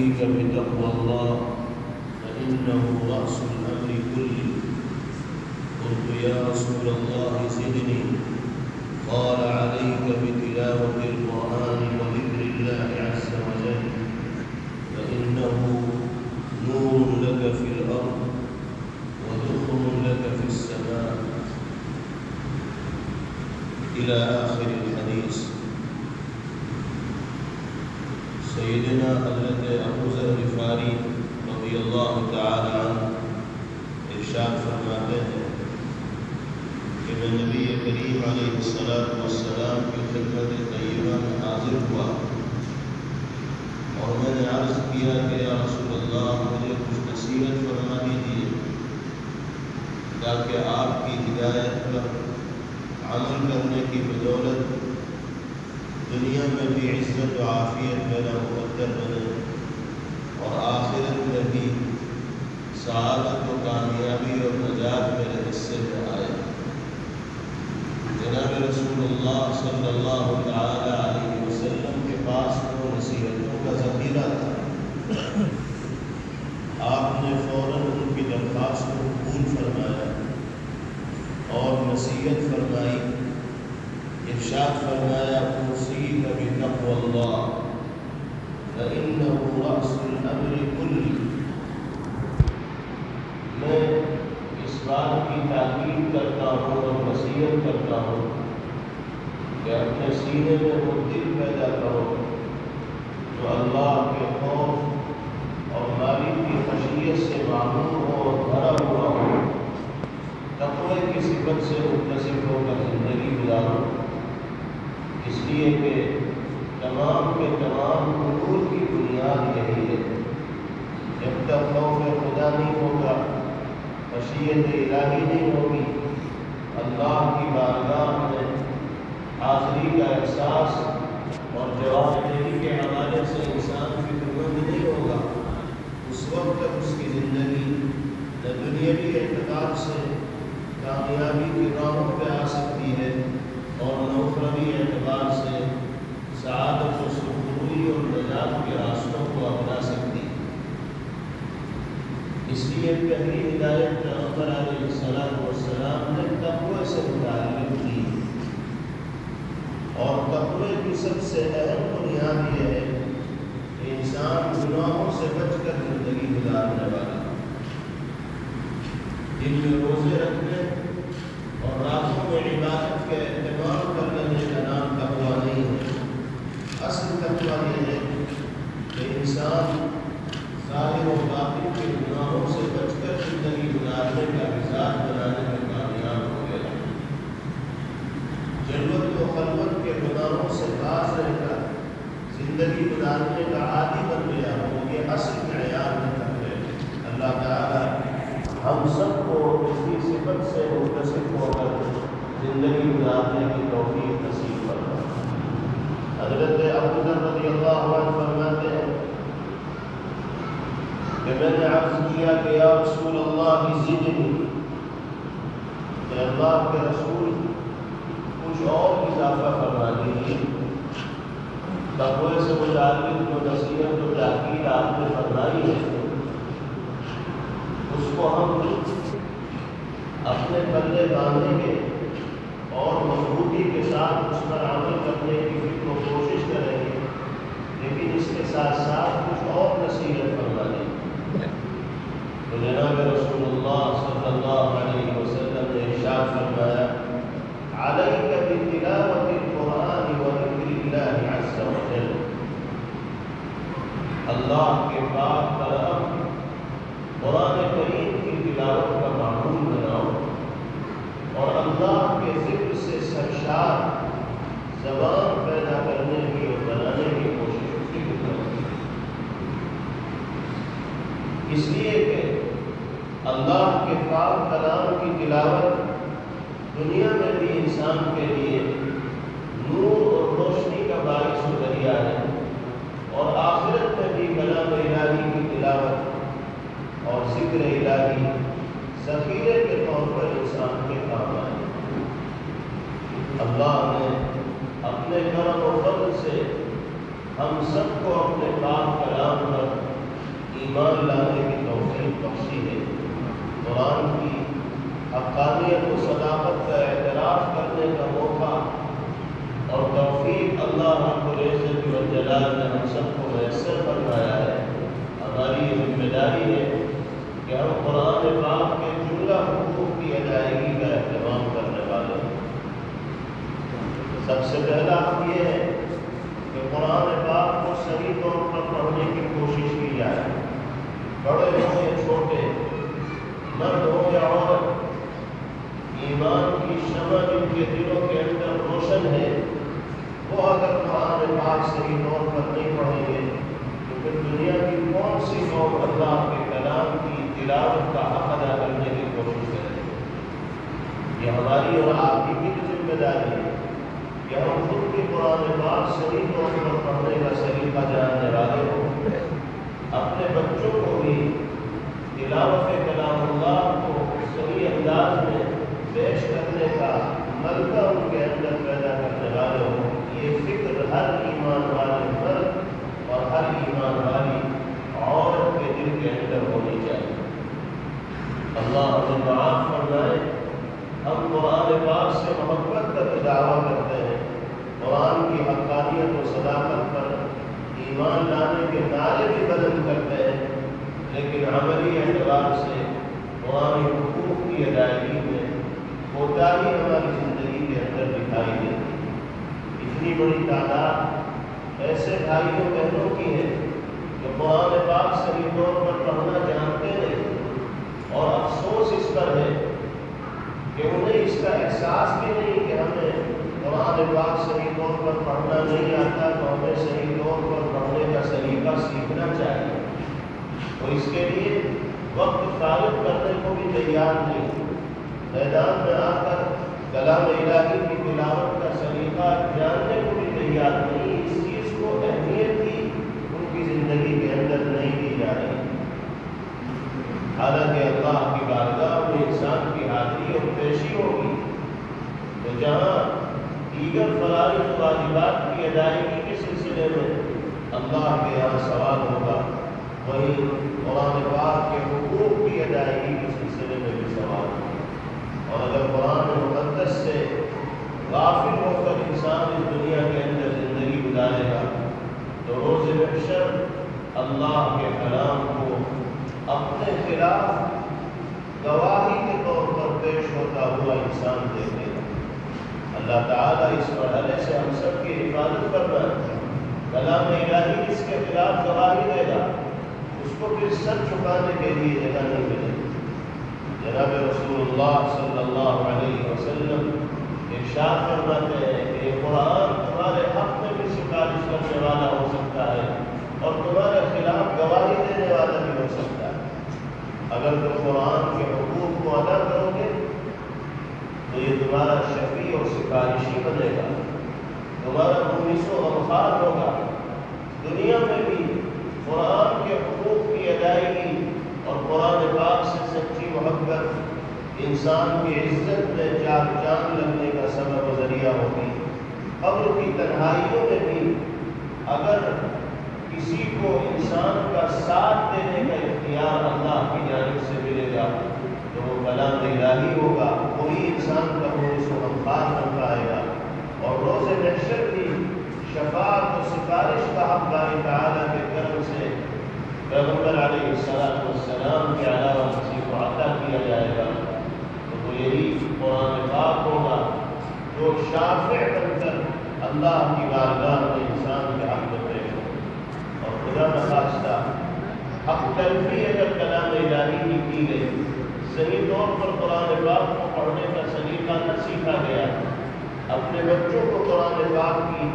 عليك بتقوى الله فإنه رأس الأمر كله. قلت يا رسول الله زدني. قال عليك بتلاوة القرآن وذكر الله عز وجل فإنه نور لك في الأرض وذخر لك في السماء إلى آخر الحديث. سیدنا حضرت ابو ذر غفاری رضی اللہ تعالی عنہ ارشاد فرماتے ہیں کہ میں نبی کریم علیہ السلام کی خدمت طیبہ میں حاضر ہوا اور میں نے عرض کیا کہ یا رسول اللہ مجھے کچھ نصیحت فرما دیجیے تاکہ آپ کی ہدایت پر عمل کرنے کی بدولت دنیا میں بھی عزت و عافیت میرا مقدر بنے اور آخرت میں بھی سعادت و کامیابی اور نجات میرے حصے میں آئے۔ جناب رسول اللہ صلی اللہ تعالی علیہ وسلم کے پاس وہ نصیحتوں کا ذخیرہ تھا۔ آپ نے فوراً ان کی درخواست کو قبول فرمایا اور نصیحت فرمائی، ارشاد فرمایا اوصیک بتقوی اللہ فإنہ رأس الأمر کلہ۔ میں اس بات کی تاکید کرتا ہوں اور نصیحت کرتا ہوں کہ اپنے سینے میں وہ دل پیدا کرو جو اللہ کے خوف اور مالک کی خشیت سے معمور ہو اور بھرا ہوا ہو، تقوی کی صفت سے متصف ہو کر زندگی گزارو، اس لیے کہ تمام کے تمام امور کی بنیاد یہی ہے۔ جب تک خوف خدا نہیں ہوگا، خشیت الہی نہیں ہوگی، اللہ کی بارگاہ میں حاضری کا احساس اور جواب دہی کے حوالے سے انسان فکر مند نہیں ہوگا، اس وقت تک اس کی زندگی نہ دنیاوی اعتبار سے کامیابی کی راہوں پہ آ سکتی ہے اور نہ اخروی اعتبار سے سعادت و سرخروئی اور نجات کے راستوں کو اپنا سکتی۔ اس لیے پہلی ہدایت پیغمبر علیہ السلام نے تقوی سے متعلق کی، اور تقوی کی سب سے اہم بنیاد یہ ہے کہ انسان گناہوں سے بچ کر زندگی گزارنے والا، دن میں روزے رکھنے اور راتوں میں عبادت کے اہتمام کرنے کا نام تقوی نہیں ہے۔ اصل تقوی یہ ہے کہ انسان ظاہر و باطن کے گناہوں سے بچ کر زندگی گزارنے کا مزاج بنانے میں کامیاب ہو گیا، جلوت و خلوت کے گناہوں سے باز رہ کر زندگی گزارنے کا عادی بن گیا ہو، یہ اصل معیار ہے تقوی۔ اللہ تعالیٰ ہم سب کو اسی صفت سے متصف ہو کر زندگی گزارنے کی توفیق نصیب فرمائے۔ حضرت ابو ذر رضی اللہ عنہ فرماتے ہیں کہ میں نے عرض کیا کہ یا رسول اللہ زدنی، کہ اللہ کے رسول کچھ اور اضافہ فرما دیجیے۔ تقوی سے متعلق جو نصیحت و تاکید آپ نے فرمائی ہے اس کو ہم اپنے پلے باندھیں گے اور مضبوطی کے ساتھ اس پر عمل کرنے کی فکر و کوشش کریں گے، لیکن اس کے ساتھ ساتھ کچھ اور نصیحت فرما دیں۔ تو جناب رسول اللہ صلی اللہ علیہ وسلم نے ارشاد فرمایا علیک بتلاوۃ القرآن وذکر اللہ عز وجل۔ اللہ کے پاک کلام قرآن کریم کی تلاوت کا معمول بناؤ اور اللہ کے ذکر سے سرشار زبان پیدا کرنے کی اور بنانے کی کوشش کرو، اس لیے کہ اللہ کے پاک کلام کی تلاوت دنیا میں بھی انسان کے لیے نور اور روشنی کا باعث و ذریعہ ہے، اور آخرت میں بھی کلام الہی کی تلاوت اور ذکر الہی ذخیرے کے طور پر انسان کے کام آئے۔ اللہ نے اپنے کرم و فضل سے ہم سب کو اپنے پاک کلام پر ایمان لانے کی توفیق بخشی ہے، قرآن کی حقانیت و صداقت کا اعتراف کرنے کا موقع اور توفیق اللہ رب العزت والجلال نے ہم سب کو میسر فرمایا ہے۔ ہماری یہ ذمہ داری ہے کہ ہم قرآن پاک کے جملہ حقوق کی ادائیگی کا اہتمام کرنے والے ہیں۔ سب سے پہلا حق یہ ہے کہ قرآن پاک کو صحیح طور پر پڑھنے کی کوشش کی جائے، بڑے ہوں یا چھوٹے، مرد ہو یا عورت، ایمان کی شمع جن کے دلوں کے اندر روشن ہے وہ اگر قرآن پاک صحیح طور پر نہیں پڑھیں گے تو پھر دنیا کی کون سی قوم اللہ کے کلام کی تلاوت کا حق ادا کرنے کی کوشش کرے گی؟ یہ ہماری اور آپ کی بھی ذمہ داری ہے کہ ہم خود بھی قرآن پاک صحیح طور پر پڑھنے کا سلیقہ جاننے والے ہوں، اپنے بچوں کو بھی تلاوت کلام اللہ کو صحیح انداز میں پیش کرنے کا ملکہ ان کے اندر پیدا کرنے والے ہوں۔ یہ فکر ہر ایمان والے مرد اور ہر ایمان والی عورت کے دل کے اندر ہونی چاہیے۔ اللہ ہمیں معاف فرمائے، ہم قرآن پاک سے محبت کا دعویٰ کرتے ہیں، قرآن کی حقانیت و صداقت پر ایمان لانے کے نعرے بھی بلند کرتے ہیں، لیکن عملی اعتبار سے قرآن حقوق کی ادائیگی میں کوتاہی ہماری زندگی کے اندر دکھائی دیتی۔ اتنی بڑی تعداد ایسے بھائیوں بہنوں کی ہے جو قرآن پاک صحیح طور پر پڑھنا جانتے نہیں، اور افسوس اس پر ہے کہ انہیں اس کا احساس بھی نہیں کہ ہمیں قرآن پاک صحیح طور پر پڑھنا نہیں آتا تو ہمیں صحیح طور پر پڑھنے کا سلیقہ سیکھنا چاہیے، اور اس کے لیے وقت فارغ کرنے کو بھی تیار نہیں، میدان میں آ کر کلام الہی کی تلاوت کا سلیقہ جاننے کو بھی تیار نہیں۔ اس چیز کو اہمیت ہی ان کی زندگی کے اندر نہیں دی جا رہی، حالانکہ اللہ کی بارگاہ میں انسان کی حاضری اور پیشی ہوگی تو جہاں دیگر فرائض واجبات کی ادائیگی کے سلسلے میں اللہ کے یہاں سوال ہوگا، وہیں قرآن پاک کے حقوق کی ادائیگی کے سلسلے میں بھی سوال ہوگا۔ اور اگر قرآن مقدس سے غافل ہو کر انسان اس دنیا کے اندر زندگی گزارے گا تو روز محشر اللہ کے کلام کو اپنے خلاف گواہی کے طور پر پیش ہوتا ہوا انسان دیکھے گا۔ اللہ تعالیٰ اس مرحلے سے ہم سب کی حفاظت فرمائے۔ کلام الہی جس کے خلاف گواہی دے گا اس کو پھر سر چھپانے کے لیے جگہ نہیں ملے گی۔ جناب رسول اللہ صلی اللہ علیہ وسلم ارشاد فرماتے ہیں کہ یہ قرآن تمہارے حق میں بھی سفارش کرنے والا ہو سکتا ہے اور تمہارے خلاف گواہی دینے والا بھی ہو سکتا ہے۔ اگر تم قرآن کے حقوق کو ادا کرو گے تو یہ تمہارا شفیع اور سفارشی بنے گا، تمہارا مونس و غمخوار ہوگا۔ دنیا میں بھی قرآن کے حقوق کی ادائیگی اور قرآن پاک سے سچی محبت انسان کی عزت میں چار چاند لگنے کا سبب و ذریعہ ہوگی۔ قبر کی تنہائیوں میں بھی اگر کسی کو انسان کا ساتھ دینے کا اختیار اللہ کی جانب سے ملے گا تو وہ کلام الہی ہوگا، وہی انسان کا مونس و غمخوار بن پائے گا، اور روز محشر کی شفاعت و سفارش کا حق باری تعالیٰ کے کرم سے پیغمبر علیہ السلام کے علاوہ کسی کو عطا کیا جائے گا تو وہ یہی قرآن پاک ہوگا جو شافع بن کر اللہ کی بارگاہ میں انسان کے حق میں پیش ہو۔ اور خدا نخواستہ حق تلفی اگر کلام الہی کی گئی، صحیح طور پر قرآن پاک کو پڑھنے کا سلیقہ نہ سیکھا گیا، اپنے بچوں کو قرآن پاک کی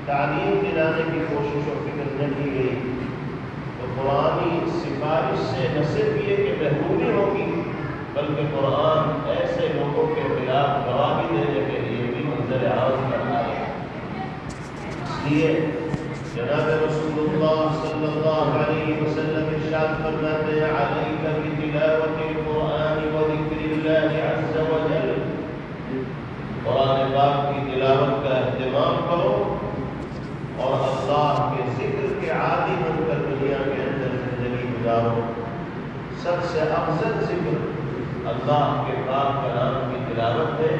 تعلیم دلانے کی کوشش و فکر نہ کی گئی تو قرآنی سفارش سے نہ صرف یہ کہ بہبودی ہوگی بلکہ قرآن ایسے لوگوں کے خلاف گواہی دینے کے لیے بھی منظر عام کر آئے گا۔ اس لیے جناب رسول اللہ صلی اللہ علیہ وسلم ارشاد فرماتے ہیں علیک بتلاوت القرآن وذکر اللہ عز وجل، قرآن پاک کی تلاوت کا اہتمام کرو اور اللہ کے ذکر کے عادی بن کر دنیا کے اندر زندگی گزارو۔ سب سے افضل ذکر اللہ کے پاک کلام کی تلاوت ہے،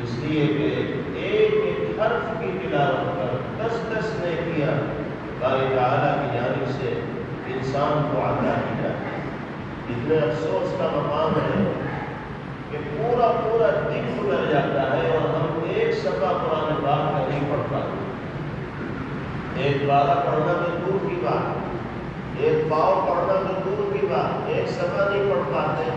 اس لیے کہ ایک ایک حرف کی تلاوت پر 10 نیکیاں باری تعالیٰ کی جانب سے انسان کو عطا کی جاتی ہے۔ اتنے افسوس کا مقام ہے کہ پورا دن گزر جاتا ہے اور ہم ایک صفحہ قرآن پاک کا نہیں پڑھ پاتے۔ ایک پارہ پڑھنا تو دور کی بات، ایک پاؤ پڑھنا تو دور کی بات، ایک صفحہ نہیں پڑھ پاتے،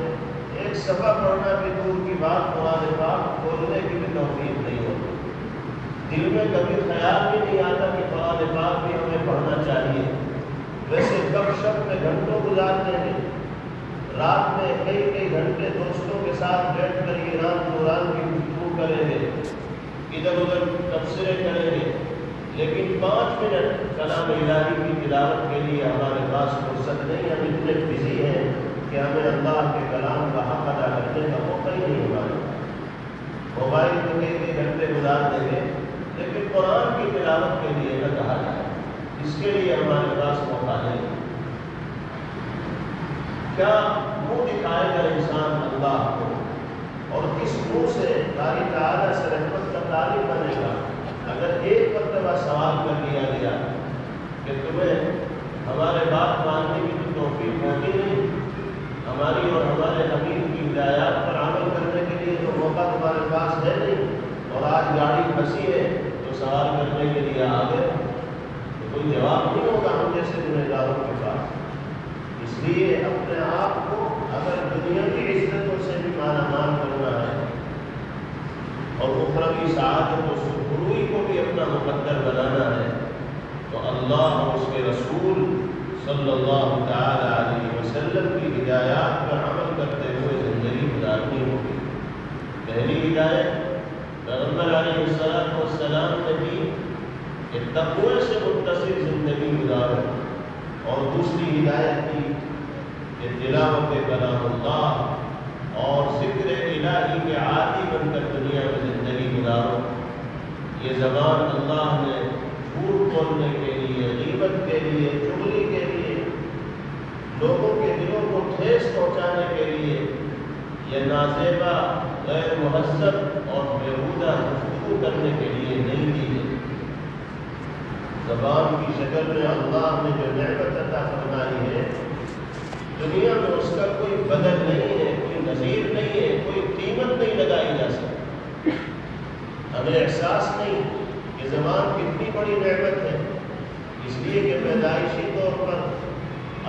ایک صفحہ پڑھنا بھی دور کی بات، قرآن پاک کھولنے کی بھی توفیق نہیں ہوتی۔ دل میں کبھی خیال بھی نہیں آتا کہ قرآن پاک بھی ہمیں پڑھنا چاہیے۔ ویسے گپ شپ میں گھنٹوں گزارتے ہیں، رات میں کئی گھنٹے دوستوں کے ساتھ بیٹھ کر ایران دوران کی گفتگو کریں گے، ادھر ادھر تبصرے کریں گے، لیکن 5 منٹ کلام الہی کی تلاوت کے لیے ہمارے پاس فرصت نہیں۔ ہم اتنے بزی ہیں کہ ہمیں اللہ کے کلام کا حق ادا کرنے کا موقع ہی نہیں ہمارے پاس۔ موبائل میں کئی گھنٹے گزار دیں گے، لیکن قرآن کی تلاوت کے لیے نہ کہا جائے، اس کے لیے ہمارے پاس موقع نہیں۔ کیا منہ دکھائے گا انسان اللہ کو، اور کس منہ سے باری تعالیٰ سے رحمت کا طالب بنے گا؟ اگر ایک مرتبہ سوال کر لیا گیا کہ تمہیں ہمارے بات ماننے کی تو توفیق ہوتی نہیں، ہماری اور ہمارے حبیب کی ہدایات پر عمل کرنے کے لیے تو موقع تمہارے پاس ہے نہیں، اور آج گاڑی پھنسی ہے تو سوال کرنے کے لیے آ گئے، تو کوئی جواب نہیں ہوگا ہم جیسے ذمہ داروں کے پاس۔ اس لیے اپنے آپ کو اگر دنیا کی عزتوں سے بھی مالامان کرنا ہے اور اخروی سعادت و سرخروئی کو بھی اپنا مقدر بنانا ہے، تو اللہ اور اس کے رسول صلی اللہ تعالی علیہ وسلم کی ہدایات پر عمل کرتے ہوئے زندگی گزارنی ہوگی۔ پہلی ہدایت پیغمبر علیہ السلام نے دی کہ تقوی سے متصل زندگی گزارو، اور دوسری ہدایت دی کہ تلاوت کلام اللہ اور ذکر الہی کے عادی بن کر دنیا میں زندگی گزارو۔ یہ زبان اللہ نے جھوٹ بولنے کے لیے، غیبت کے لیے، چغلی کے لیے، لوگوں کے دلوں کو ٹھیس پہنچانے کے لیے، یہ نازیبا، غیر مہذب اور بیہودہ گفتگو کرنے کے لیے نہیں دی ہے۔ زبان کی شکل میں اللہ نے جو نعمت عطا فرمائی ہے، دنیا میں اس کا کوئی بدل نہیں ہے، کوئی نظیر نہیں ہے، کوئی قیمت نہیں لگائی جا سکتی۔ ہمیں احساس نہیں کہ زبان کتنی بڑی نعمت ہے، اس لیے کہ پیدائشی طور پر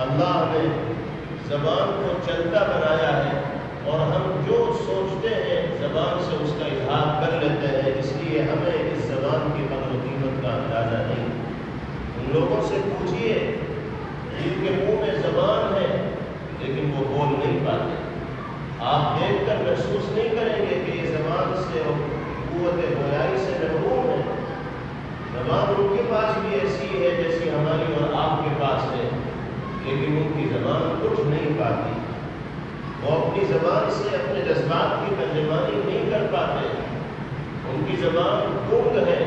اللہ نے زبان کو چلتا بنایا ہے، اور ہم جو سوچتے ہیں زبان سے اس کا اظہار کر لیتے ہیں، اس لیے ہمیں اس زبان کی قدر و قیمت کا اندازہ نہیں۔ ان لوگوں سے پوچھئے جن کے منہ میں زبان ہے لیکن وہ بول نہیں پاتے، آپ دیکھ کر محسوس نہیں کریں گے کہ یہ زبان سے اور قوت گویائی سے محروم ہے۔ زبان ان کے پاس بھی ایسی ہے جیسی ہماری اور آپ کے پاس ہے، لیکن ان کی زبان کچھ نہیں پاتی، وہ اپنی زبان سے اپنے جذبات کی ترجمانی نہیں کر پاتے، ان کی زبان گنگ ہے۔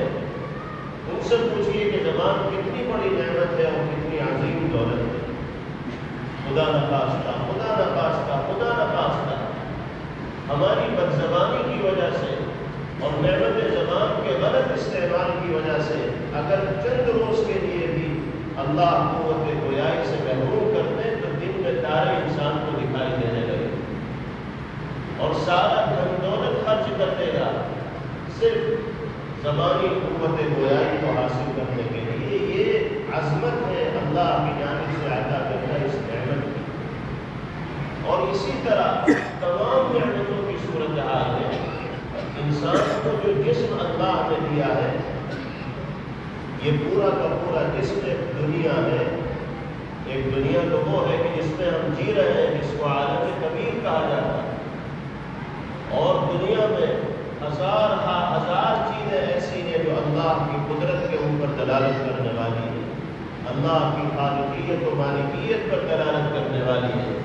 ان سے پوچھئے کہ زبان کتنی بڑی نعمت ہے اور کتنی عظیم دولت ہے۔ خدا نخواستہ، خدا نخواستہ، خدا نخواستہ ہماری بدزبانی کی وجہ سے اور نعمت زبان کے غلط استعمال کی وجہ سے اگر چند روز کے لیے بھی اللہ قوت گویائی سے محروم کر دے تو دن میں تارے انسان کو دکھائی دینے لگے، اور سارا دھن دولت خرچ کر دے گا صرف زبانی قوت گویائی کو حاصل کرنے کے لیے۔ یہ عظمت ہے اللہ کی جانب سے عطا کرنا اس نعمت کی، اور اسی طرح تمام نعمتوں کی صورتحال ہے۔ انسان کو جو جسم اللہ نے دیا ہے، یہ پورا کا پورا جسم ایک دنیا ہے۔ ایک دنیا تو وہ ہے کہ جس میں ہم جی رہے ہیں، جس کو عالم کبیر کہا جاتا ہے، اور دنیا میں ہزار چیزیں ایسی ہیں جو اللہ کی قدرت کے اوپر دلالت کرنے والی ہیں، اللہ کی خالقیت و مالکیت پر دلالت کرنے والی ہے،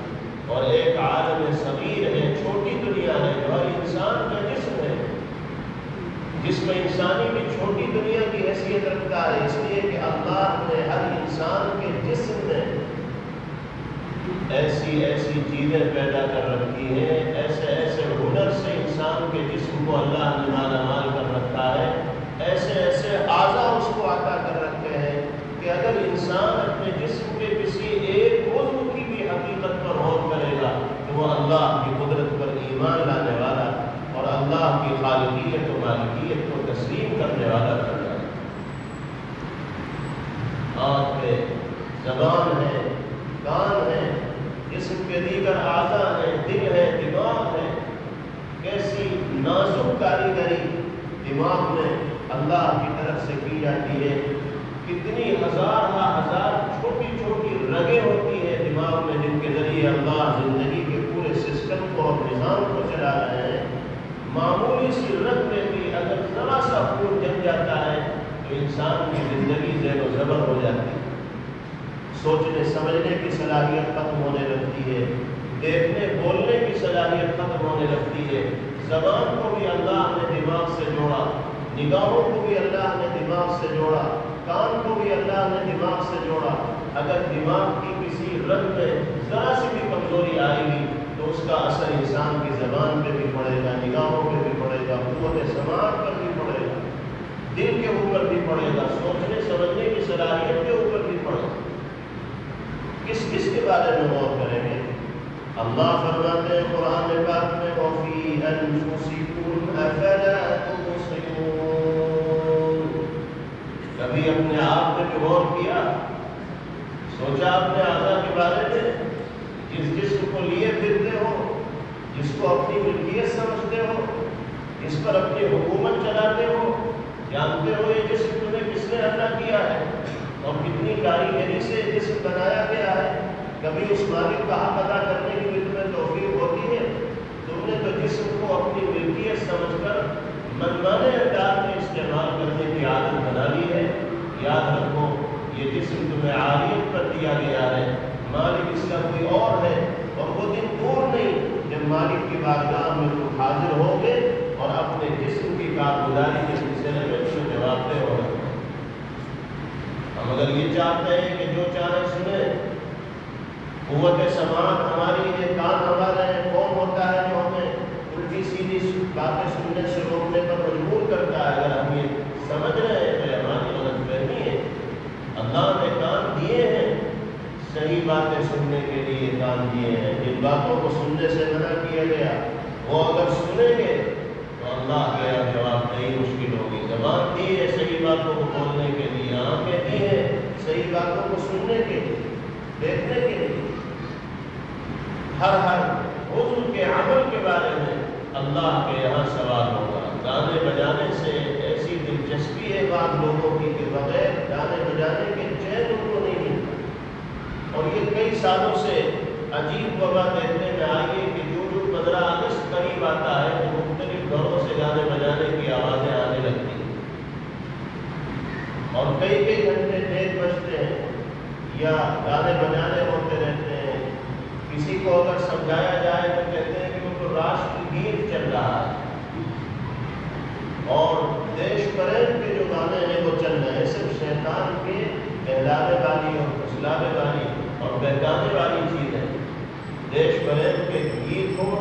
اور ایک عالم صغیر ہے، چھوٹی دنیا ہے جو ہر انسان کا جسم ہے، جسم انسانی بھی چھوٹی دنیا کی حیثیت رکھتا ہے، اس لیے کہ اللہ نے ہر انسان کے جسم میں ایسی ایسی چیزیں پیدا کر رکھی ہیں، ایسے ایسے ہنر سے انسان کے جسم کو اللہ نے مالا مال کر رکھا ہے، ایسے ایسے اعضاء اس کو عطا کر رکھے ہیں کہ اگر انسان اپنے جسم کے کسی ایک عضو کی بھی حقیقت پر غور کرے گا تو وہ اللہ کی قدرت پر ایمان لانے والا اور اللہ کی خالقیت و مالکیت کو تسلیم کرنے والا بن جائے۔ آنکھ ہے، زبان ہے، کان ہے، جسم کے دیگر اعضاء ہیں، دل ہے، دماغ ہے، کیسی نازک کاریگری دماغ میں اللہ کی طرف سے کی جاتی ہے، کتنی ہزار چھوٹی چھوٹی رگیں ہوتی ہیں دماغ میں جن کے ذریعے اللہ زندگی کے پورے سسٹم کو اور نظام کو چلا رہے ہیں۔ معمولی سی رگ میں بھی اگر ذرا سا خون جم جاتا ہے تو انسان کی زندگی زیر و زبر ہو جاتی ہے، سوچنے سمجھنے کی صلاحیت ختم ہونے لگتی ہے، دیکھنے بولنے کی صلاحیت ختم ہونے لگتی ہے۔ زبان کو بھی اللہ نے دماغ سے جوڑا، نگاہوں کو بھی اللہ نے دماغ سے جوڑا، کان کو بھی اللہ نے دماغ سے جوڑا۔ اگر دماغ کی کسی رگ میں ذرا سی بھی کمزوری آئے گی تو اس کا اثر انسان کی زبان پہ بھی پڑے گا، نگاہوں پہ بھی پڑے گا، قوت سماعت پر بھی پڑے گا، دل کے اوپر بھی پڑے گا، سوچنے سمجھنے کی صلاحیت کے اوپر بھی پڑے گا۔ کس کے بارے میں غور کریں گے؟ اللہ فرماتے ہیں قرآن پاک میں وَفِي أَنفُسِكُمْ أَفَلَا تُبْصِرُونَ۔ کبھی اپنے آپ نے غور کیا، سوچا اپنے اعضاء کے بارے میں، جس جسم کو لیے پھرتے ہو، جس کو اپنی ملکیت سمجھتے ہو، جس پر اپنی حکومت چلاتے ہو، جانتے ہو یہ جسم تمہیں کس نے عطا کیا ہے اور کتنی کاریگری سے جسم بنایا گیا ہے؟ کبھی اس مالک کا حق ادا کرنے کی بھی تمہیں توفیق ہوتی ہے؟ تم نے تو جسم کو اپنی ملکیت سمجھ کر منمانے انداز میں استعمال کرنے کی عادت بنا لی ہے۔ یاد رکھو یہ جسم تمہیں عاریت پر دیا گیا ہے، مالک اس کا کوئی اور ہے، اور وہ دن دور نہیں جب مالک کی بارگاہ میں تم حاضر ہوگے اور اپنے جسم کی کارگزاری کے سلسلے میں تمہیں جواب دہ ہوگا۔ ہم اگر یہ چاہتے ہیں کہ جو چاہے سنیں، قوت سماعت ہماری ہے، کان ہمارے ہیں، کون ہوتا ہے جو ہمیں الٹی سیدھی باتیں سننے سے روکنے پر مجبور کرتا ہے؟ اگر ہم یہ سمجھ رہے ہیں تو ہماری غلط فہمی ہے۔ اللہ نے کان دیے ہیں، صحیح باتیں سننے کے لیے کان دیے ہیں، جن باتوں کو سننے سے منع کیا گیا وہ اگر سنیں گے تو اللہ کے یہاں جواب نہیں مشکل ہوگی۔ زبان دی ہے صحیح باتوں کو بولنے کے لیے، آنکھیں دی ہیں صحیح باتوں کو سننے کے لیے، دیکھنے کے لیے۔ ہر عضو کے عمل کے بارے میں اللہ کے یہاں سوال ہوگا۔ گانے بجانے سے ایسی دلچسپی ہے بعض لوگوں کی کہ بغیر گانے بجانے کے چین ان کو نہیں ملتا، اور یہ کئی سالوں سے عجیب وبا دیکھنے میں آئی ہے کہ جو 15 اگست قریب آتا ہے تو مختلف گھروں سے گانے بجانے کی آوازیں آنے لگتی ہیں اور کئی گھنٹے ڈیڑھ بجتے ہیں یا گانے بجانے ہوتے رہتے ہیں۔ کسی کو اگر سمجھایا جائے تو کہتے ہیں کہ وہ تو راشٹر گیت چل رہا ہے اور دیش پریب کے جو گانے ہیں وہ چل رہے ہیں، صرف شیطان کے بہلانے والی اور پھسلانے والی اور بہکانے والی چیز ہے۔ دیش پریب کے گیت ہوں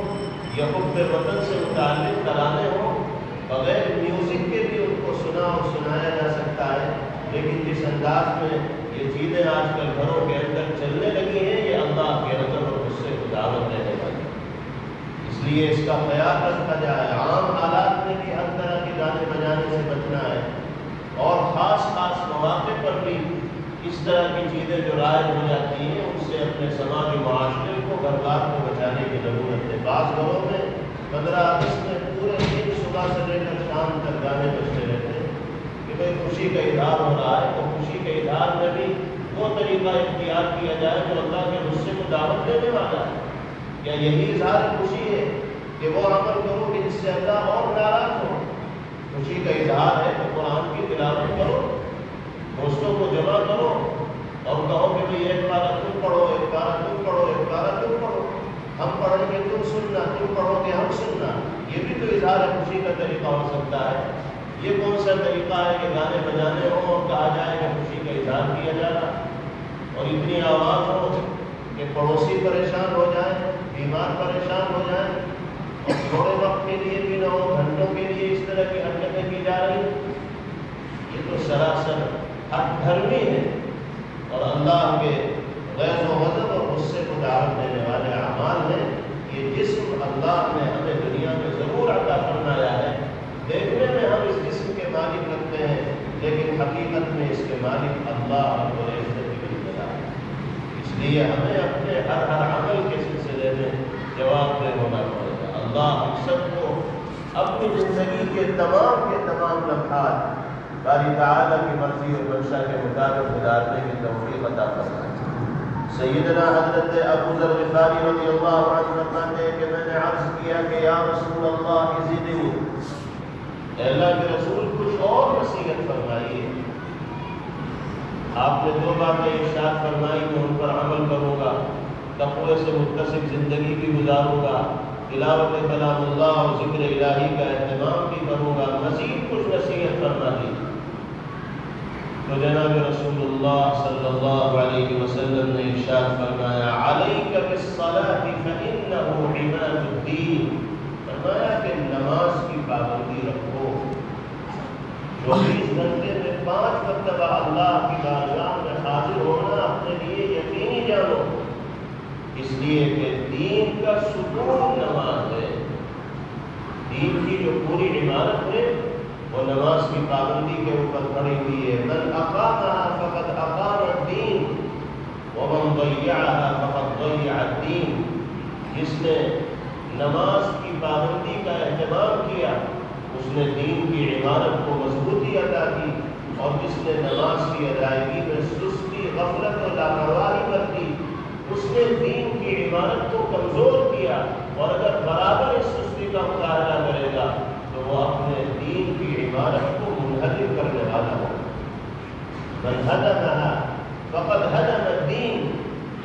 یا حب وطن سے متعلق ترانے ہوں، بغیر میوزک کے بھی ان کو سنا اور سنایا جا سکتا ہے، لیکن جس انداز میں یہ چیزیں آج کل گھروں کے اندر چلنے لگی ہیں یہ اللہ کے غضب اور غصے کو دعوت دینے والی، اس لیے اس کا خیال رکھا جائے۔ عام حالات میں بھی ہر طرح کے گانے بجانے سے بچنا ہے، اور خاص مواقع پر بھی اس طرح کی چیزیں جو رائج ہو جاتی ہیں ان سے اپنے سماجی معاشرے کو گھر بار کو بچانے کی ضرورت ہے۔ بعض گھروں میں 15 اگست میں پورے دن صبح سے لے کر شام تک گانے بجتے رہتے ہیں کہ بھائی خوشی کا اظہار ہو رہا ہے، تو خوشی کے اظہار میں بھی وہ طریقہ اختیار کیا جائے جو اللہ کے غصے کو دعوت دینے والا ہے۔ کیا یہی اظہار خوشی ہے کہ وہ عمل کرو کہ جس سے اللہ اور ناراض ہو؟ خوشی کا اظہار ہے تو قرآن کی تلاوت کرو، دوستوں کو جمع کرو اور کہو کہ بھائی ایک پارہ تم پڑھو، ایک پارہ تم پڑھو، ایک پارہ تم پڑھو، ہم پڑھیں گے تم سننا، تم پڑھو گے ہم سننا۔ یہ بھی تو اظہار خوشی کا طریقہ ہو سکتا ہے۔ یہ کون سا طریقہ ہے کہ گانے بجانے ہوں اور کہا جائے کہ خوشی کا اظہار کیا جا رہا اور اتنی آواز ہو کہ پڑوسی پریشان ہو جائیں، بیمار پریشان ہو جائیں، اور تھوڑے وقت کے لیے بھی نہ ہو، گھنٹوں کے لیے اس طرح کی حرکتیں کی جا رہی ہیں، یہ تو سراسر حق دھرمی ہے اور اللہ کے غیظ و غضب اور غصے کو دعوت دینے والے اعمال ہیں۔ یہ جسم اللہ نے ہمیں دنیا میں ضرور عطا فرمایا ہے، دیکھنے میں ہم اس جسم کے مالک لگتے ہیں، لیکن حقیقت میں اس کے مالک اللہ رب العزت کی ذات ہے۔ اس لیے ہمیں اپنے ہر عمل کے سلسلے میں جواب دہ ہونا پڑے گا۔ اللہ ہم سب کو اپنی زندگی کے تمام لمحات باری تعالیٰ کی مرضی اور منشا کے مطابق گزارنے کی توفیق عطا فرمائے۔ سیدنا حضرت ابو ذر غفاری رضی اللہ عنہ فرماتے ہیں کہ میں نے عرض کیا کہ یا رسول اللہ زدنی، اے اللہ کے رسول کچھ اور نصیحت فرمائیے۔ آپ نے 2 باتیں ارشاد فرمائی کہ ان پر عمل کروں گا، تقوی سے متصف زندگی بھی گزاروں گا، تلاوت کلام اللہ اور ذکر الہی کا اہتمام بھی کروں گا، مزید کچھ نصیحت فرما دی۔ تو جناب رسول اللہ صلی اللہ علیہ وسلم نے ارشاد فرمایا علیک بالصلاۃ فإنہ عماد الدین، فرمایا کہ نماز کی پابندی رکھو، 24 گھنٹے میں 5 مرتبہ اللہ کی بارگاہ میں حاضر ہونا اپنے لیے یقینی جانو، اس لیے کہ دین کا ستون نماز ہے۔ دین کی جو پوری عمارت ہے وہ نماز کی پابندی کے اوپر کھڑی ہوئی ہے۔ من اقامها فقد اقام الدین ومن ضیعها فقد ضیع الدین، جس نے نماز کی پابندی کا اہتمام کیا اس نے دین کی عمارت کو مضبوطی عطا کی، اور جس نے نماز کی ادائیگی میں سستی، غفلت اور لاپرواہی برتی اس نے دین کی عمارت کو کمزور کیا، اور اگر برابر اس سستی کا مظاہرہ کرے گا تو وہ اپنے دین کی عمارت کو منہدم کرنے والا ہو۔ من ہدمها فقد ہدم الدین،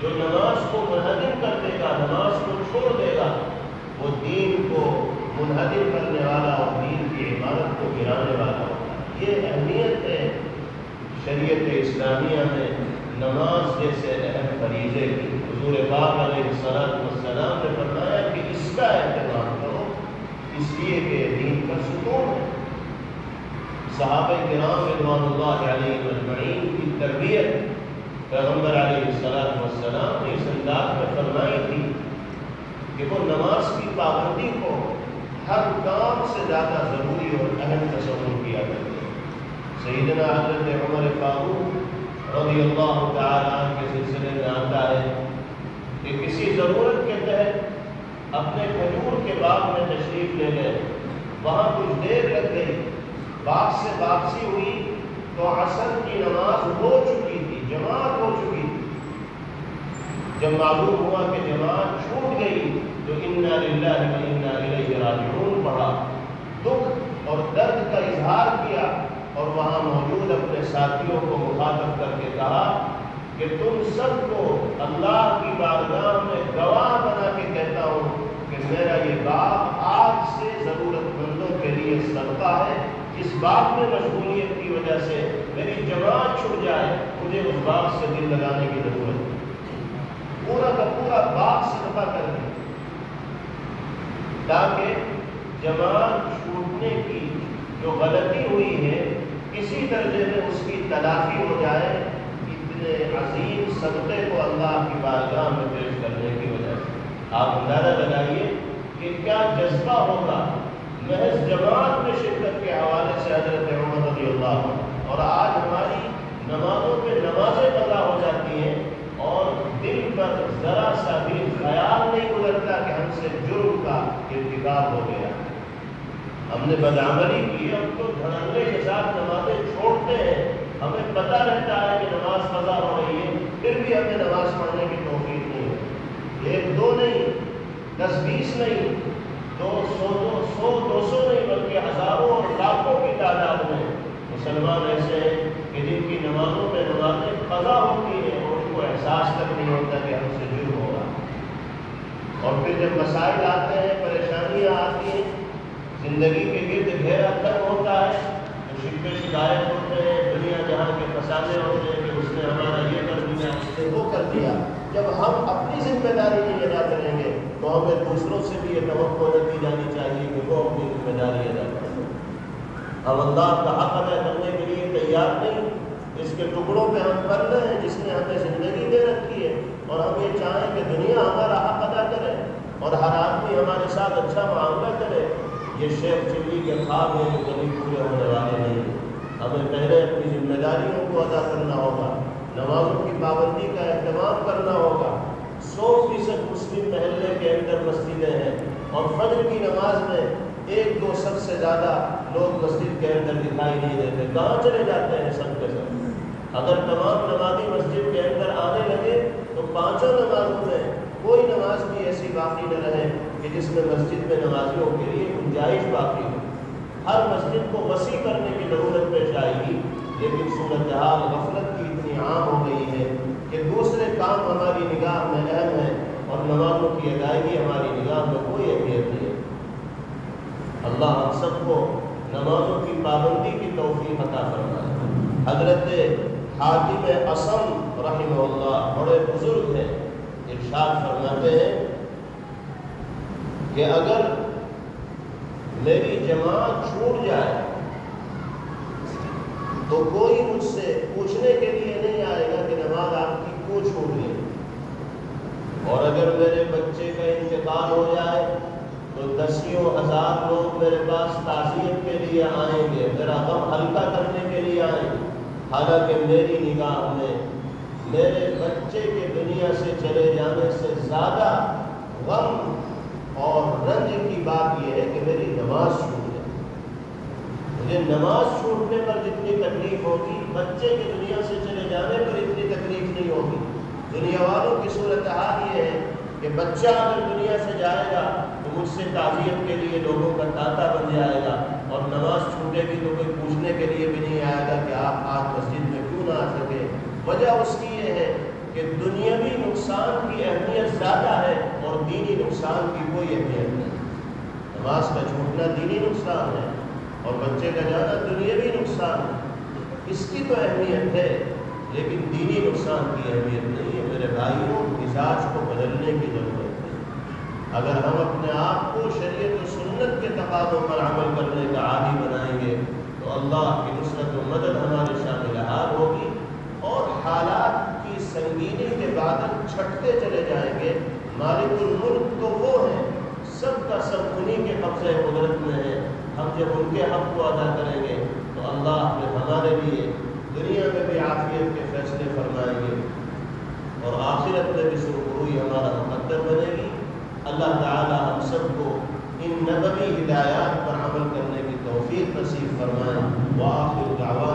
جو نماز کو منہدم کر دے گا، نماز کو چھوڑ دے گا، وہ دین کو منہدم کرنے والا اور دین کی عمارت کو گرانے والا ہوگا۔ یہ اہمیت ہے شریعت اسلامیہ میں نماز جیسے اہم فریضے کی۔ حضور پاک علیہ السلام نے فرمایا کہ اس کا اہتمام کرو، اس لیے کہ دین کا ستون ہے۔ صحابہ کرام رضوان اللہ علیہم اجمعین کی تربیت پیغمبر علیہ السلام نے اس انداز میں فرمائی تھی کہ وہ نماز کی پابندی کو ہر کام سے زیادہ ضروری اور اہم تصور کیا کرتے ہیں۔ سیدنا حضرت عمر فاروق رضی اللہ تعالیٰ عنہ کے سلسلے میں آتا ہے کہ کسی ضرورت کے تحت اپنے کھجور کے باغ میں تشریف لے گئے، وہاں کچھ دیر لگ گئی، باغ سے واپسی ہوئی تو عصر کی نماز ہو چکی تھی، جماعت ہو چکی تھی۔ جب معلوم ہوا کہ جماعت چھوٹ گئی تو انا للہ و انا الیہ راجعون پڑھا، دکھ اور درد کا اظہار کیا، اور وہاں موجود اپنے ساتھیوں کو مخاطب کر کے کہا کہ تم سب کو اللہ کی بارگاہ میں گواہ بنا کے کہتا ہوں کہ میرا یہ باغ آج سے ضرورت مندوں کے لیے صدقہ ہے۔ اس باغ میں مشغولیت کی وجہ سے میری جماعت چھوٹ جائے، مجھے اس باغ سے دل لگانے کی ضرورت ہے، پورا کا پورا باغ صدقہ کر دیں تاکہ جماعت چھوٹنے کی جو غلطی ہوئی ہے کسی درجے میں اس کی تلافی ہو جائے، اتنے عظیم صدقے کو اللہ کی بارگاہ میں پیش کرنے کی وجہ سے۔ آپ اندازہ لگائیے کہ کیا جذبہ ہوگا محض جماعت میں شرکت کے حوالے سے حضرت عمر رضی اللہ عنہ۔ اور آج ہماری نمازوں پہ نمازیں قضا ہو جاتی ہیں اور دل پر ذرا سا بھی خیال نہیں گزرتا کہ ہم سے جرم کا ارتکاب ہو گیا، ہم نے بدعملی کی، ہم تو دھڑلے کے ساتھ نمازیں چھوڑتے ہیں، ہمیں پتہ رہتا ہے کہ نماز قضا ہو رہی ہے، پھر بھی ہمیں نماز پڑھنے کی توفیق نہیں ہوتی۔ 1 2 نہیں، 10 20 نہیں، 100 200 نہیں، بلکہ ہزاروں اور لاکھوں کی تعداد میں مسلمان ایسے ہیں کہ جن کی نمازوں میں نمازیں قضا ہوتی ہیں اور ان کو احساس تک نہیں ہوتا کہ ہم سے جرم ہو رہا۔ اور پھر جب مسائل آتے ہیں، پریشانیاں آتی ہیں، زندگی کے گرد گھیرا تنگ ہوتا ہے تو شکوے شکایت ہوتے ہیں، دنیا جہاں کے فسادے ہوتے ہیں کہ اس نے ہمارا یہ کر دیا، اس نے وہ کر دیا۔ جب ہم اپنی ذمہ داری نہیں ادا کریں گے تو ہمیں دوسروں سے بھی یہ توقع نہ کی جانی چاہیے کہ وہ اپنی ذمہ داری ادا کریں۔ ہم اللہ کا حق ادا کرنے کے لیے تیار نہیں، اس کے ٹکڑوں پہ ہم پل رہے ہیں جس نے ہمیں زندگی دے رکھی ہے، اور ہم یہ چاہیں کہ دنیا ہمارا حق ادا کرے اور ہر آدمی ہمارے ساتھ اچھا معاملہ کرے، یہ شیخ چلی کے خواب ہے جو کبھی پورے ہونے والے نہیں ہیں۔ ہمیں پہلے اپنی ذمہ داریوں کو ادا کرنا ہوگا، نمازوں کی پابندی کا اہتمام کرنا ہوگا۔ 100% مسلم محلے کے اندر مسجدیں ہیں اور فجر کی نماز میں 1-2 سب سے زیادہ لوگ مسجد کے اندر دکھائی نہیں دیتے، کہاں چلے جاتے ہیں سب کے سب؟ اگر تمام نمازی مسجد کے اندر آنے لگے تو 5 نمازوں میں کوئی نماز بھی ایسی باقی نہ رہے کہ جس میں مسجد میں نمازیوں کے لیے گنجائش باقی ہو۔ ہر مسجد کو وسیع کرنے کی ضرورت پیش آئے گی، لیکن صورتحال غفلت کی اتنی عام ہو گئی ہے کہ دوسرے کام ہماری نگاہ میں اہم ہیں اور نمازوں کی ادائیگی ہماری نگاہ میں کوئی اہمیت نہیں ہے۔ اللہ ہم سب کو نمازوں کی پابندی کی توفیق عطا فرمائے۔ حضرت حاتم اصم رحمہ اللہ بڑے بزرگ ہیں، ارشاد فرماتے ہیں کہ اگر میری جماعت چھوٹ جائے تو کوئی مجھ سے پوچھنے کے لیے نہیں آئے گا کہ نماز آپ کی کیوں چھوٹ گئی، اور اگر میرے بچے کا انتقال ہو جائے تو 10,000 لوگ میرے پاس تعزیت کے لیے آئیں گے، میرا غم ہلکا کرنے کے لیے آئیں گے، حالانکہ میری نگاہ میں میرے بچے کے دنیا سے چلے جانے سے زیادہ غم اور رنج کی بات یہ ہے کہ میری نماز چھوٹ جائے۔ مجھے نماز چھوٹنے پر جتنی تکلیف ہوگی، بچے کی دنیا سے چلے جانے پر اتنی تکلیف نہیں ہوگی۔ دنیا والوں کی صورتحال یہ ہے کہ بچہ اگر دنیا سے جائے گا تو مجھ سے تعزیت کے لیے لوگوں کا تانتا بن جائے گا، اور نماز چھوٹے گی تو کوئی پوچھنے کے لیے بھی نہیں آئے گا کہ آپ آج مسجد میں کیوں نہ آ سکے۔ وجہ اس کی یہ ہے کہ دنیاوی نقصان کی اہمیت زیادہ ہے اور دینی نقصان کی کوئی اہمیت نہیں۔ نماز کا چھوٹنا دینی نقصان ہے اور بچے کا جانا دنیاوی نقصان ہے، اس کی تو اہمیت ہے لیکن دینی نقصان کی اہمیت نہیں ہے۔ میرے بھائیوں، مزاج کو بدلنے کی ضرورت ہے۔ اگر ہم اپنے آپ کو شریعت و سنت کے تقاضوں پر عمل کرنے کا عادی بنائیں گے تو اللہ کی نصرت و مدد ہمارے شامل حال ہوگی، اور حالات کی سنگینی کے بادل چھٹتے چلے جائیں گے۔ مالک الملک تو وہ ہیں، سب کا سب انہی کے قبضے قدرت میں ہے۔ ہم جب ان کے حق کو ادا کریں گے تو اللہ پھر ہمارے لیے دنیا میں بھی عافیت کے فیصلے فرمائیں گے اور آخرت میں بھی سرخروئی ہمارا مقدر بنے گی۔ اللہ تعالی ہم سب کو ان نبوی ہدایات پر عمل کرنے کی توفیق نصیب فرمائے۔ وآخر دعوانا